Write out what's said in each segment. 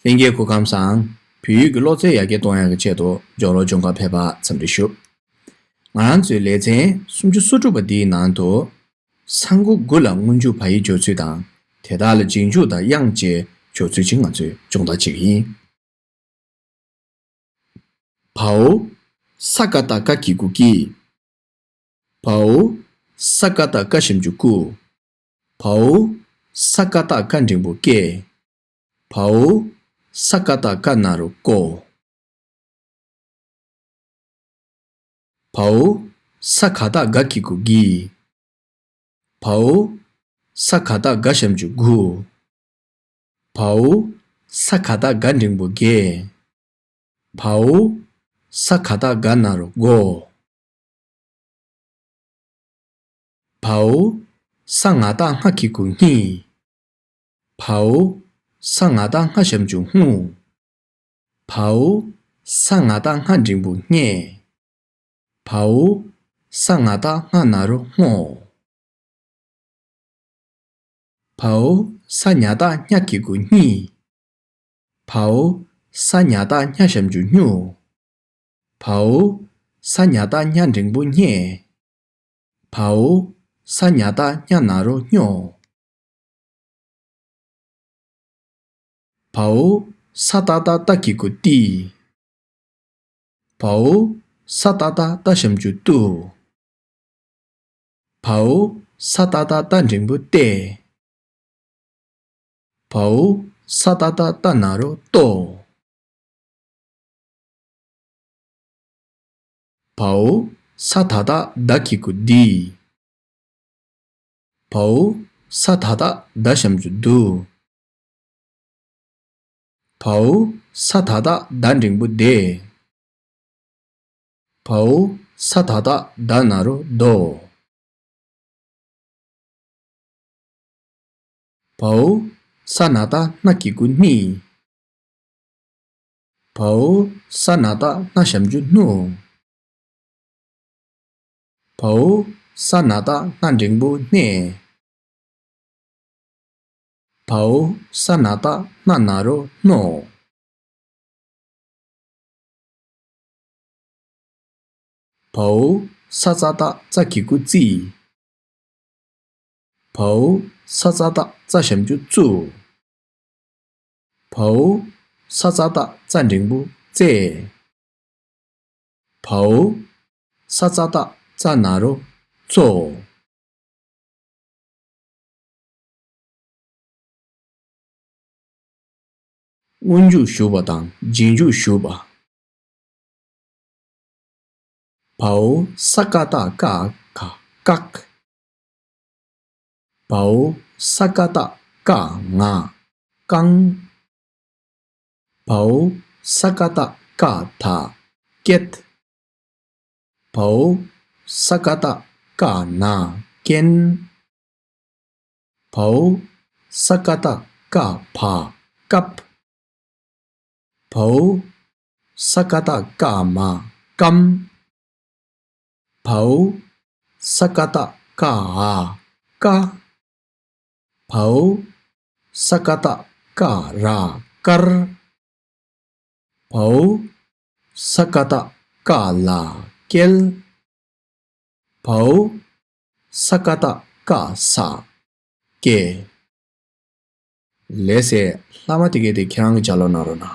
Lingye kukamsang, piyu ki loze yage tonga che to jolo jonga pepa tsamdi shu. Ngaran zui le zen, sumchu suchupa di nan to, sangu gula ngunju payi jo zui dang, teda le jingju da yang je jo zui jinga zui jongda jigi. Pao, sakata ka kiku ki. Pao, sakata ka shimju ku. Pao, sakata ka jingbu ke. Pao, sakata ka naru ko. Pao, sakata ga kiku gi. Pao, sakata ga shimju gu. Pao, sakata ga jingbu ge. Pao, sakata ga naru go. Pao, sangata nga kiku ngi. Pao, sangata nga shimju ngu. Pao, sangata nga jingbu nge. Pao, sangata nga naru ngo. Pao, sanyata nya kiku ngi. Pao, sanyata nya shimju nyu. Pao, sanyata nya jingbu nge. Pao, sanyata nya naru nyo. Pao, satata ta kiku ti. Pao, satata ta shimju tu. Pao, satata ta jingbu te. Pao, satata ta naru to. Pao, satata da kiku di. Pao, satata da shimju du. Pao, satata da jingbu de. Pao, satata da naru do. Pao, sanata na kiku ni. Pao, sanata na shimju nu. Pao, sanata na jingbu ne. Pao, sanata na naru no. Pao, sazata za kiku zi. Pao, sazata za shimju zu. Pao, sazata za jingbu ze. Pao, sazata za naru zo. Unju shuba dang, jinju shuba. Pao, sakata ka ka kak. Pao, sakata ka nga kang. Pao, sakata ka ta get. Pao, sakata ka na ken. Pao, sakata ka pa kap. Pao, sakata ka ma kam. Pao, sakata ka a ka. Pao, sakata ka ra kar. Pao, sakata ka la kel. Pao, sakata ka sa ke. Lese lama tige de kyang jalo naro na.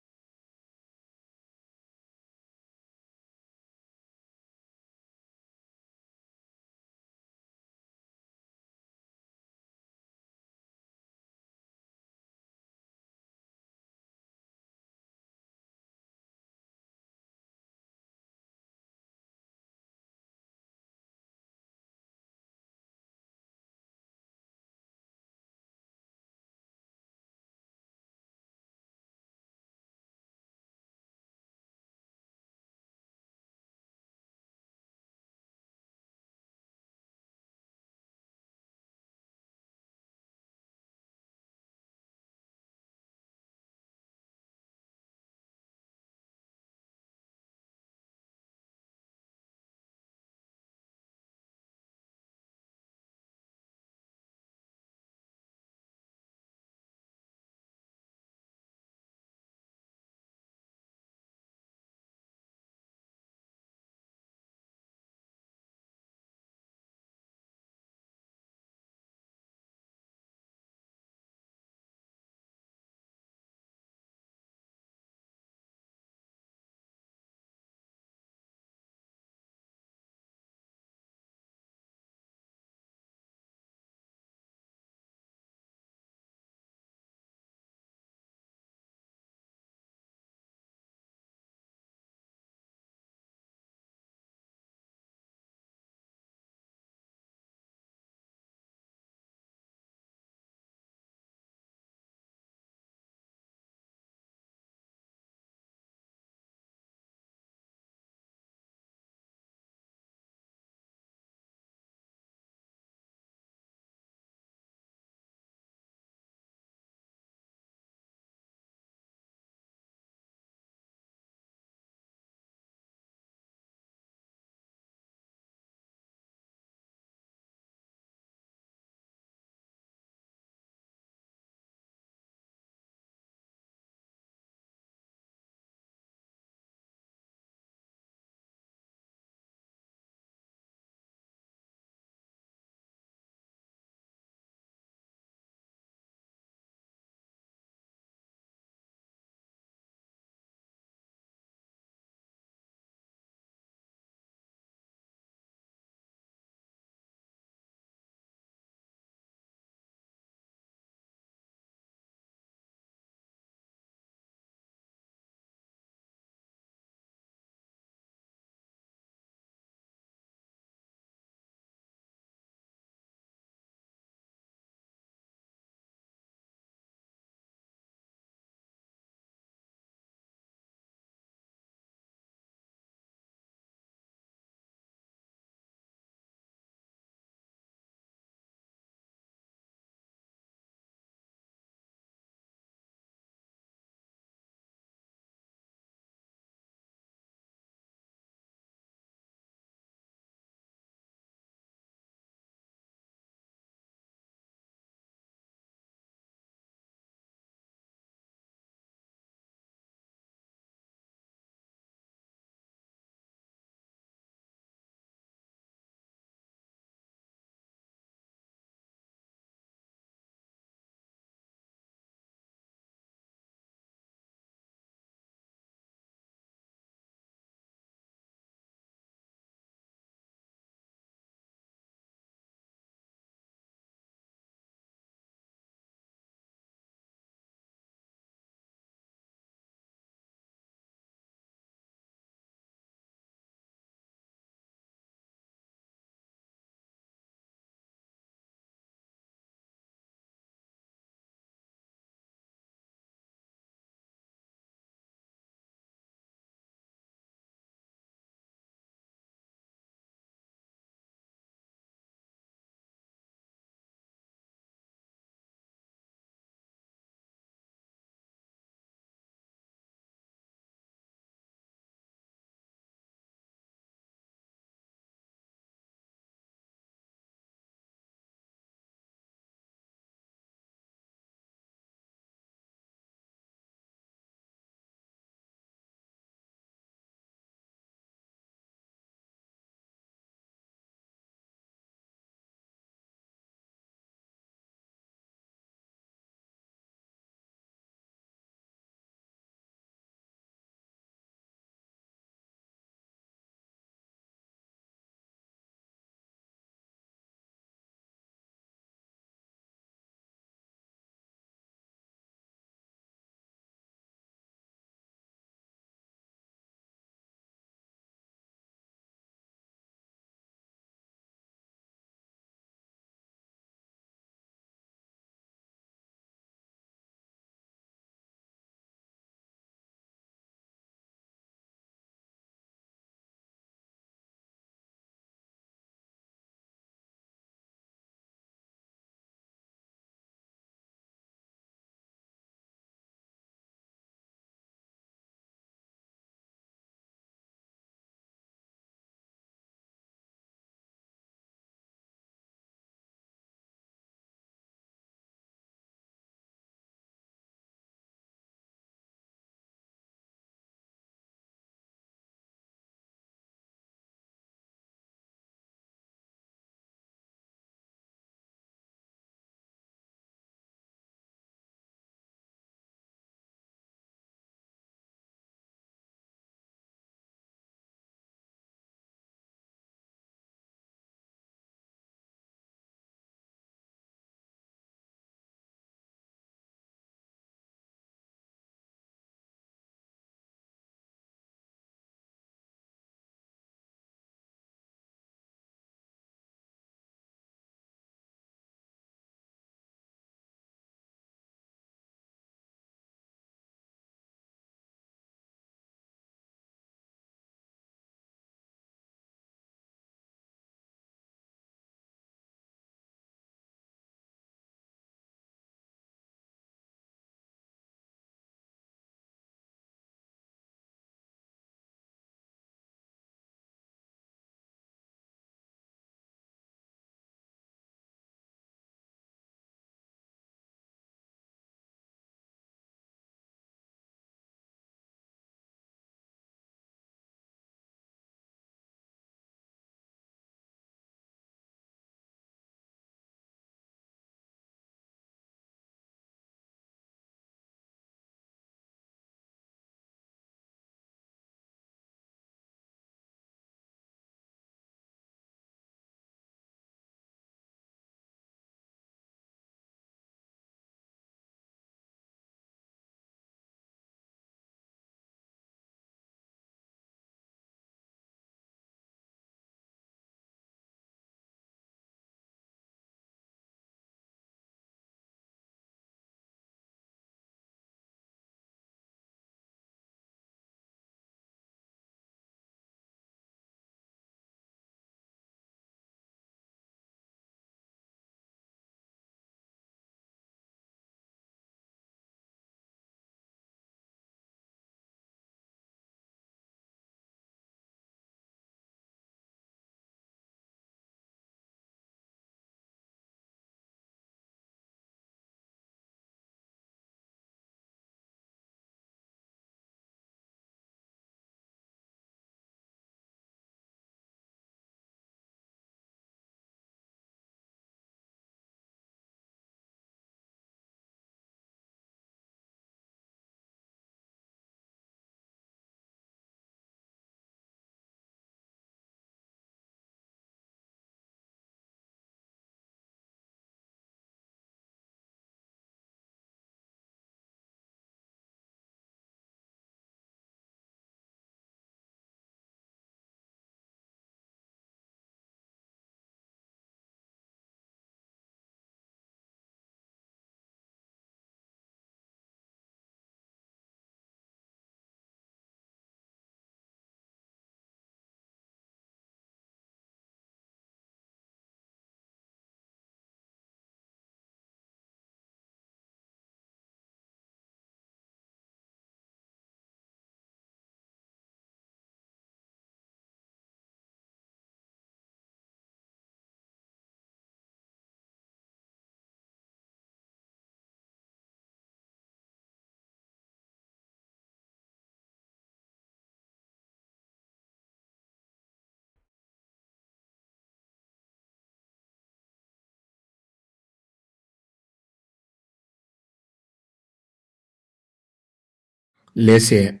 레세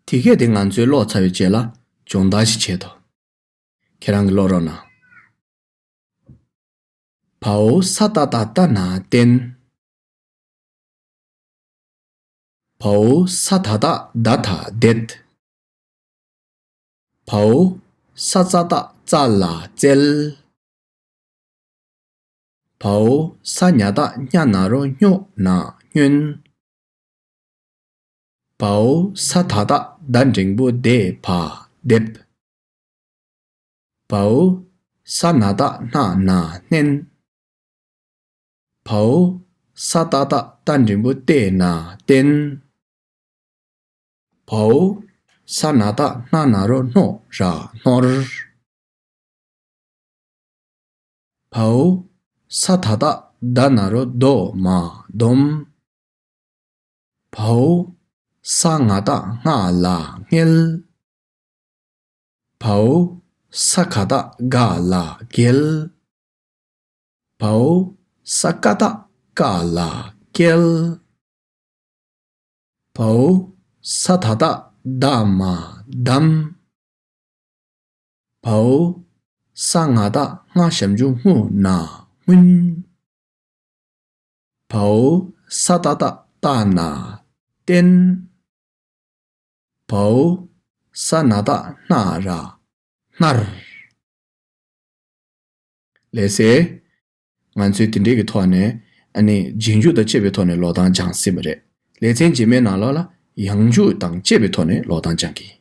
티게 된 안주 로 차위 제라 종다시 제도 케랑 로로나 파오 사다다다나 된 파오 사다다 다타 뎃 파오 사자다 잘라 젤 파오 사냐다 냐나로 뇨나 뇽 파오 사타다 단징부 데파 뎃 파오 사나다 나나 넨 파오 사다다 단징부 데나 뗀 파오 사나다 나나로 노라 노르 파오 사타다 다나로 도마 돔 파오 사가다 나라 겔 파오 사카다 가라 겔 파오 사카다 가라 겔 파오 사타다 다마 담 파오 사가다 나샴주 후나 문 파오 사다다 다나 뗀 파오 사나다 나라 나르 레세 만수 틴데기 토네 아니 진주의 제베 토네 로단 장시브레 레젠 지메 나라라 양주 당 제베 토네 로단 장기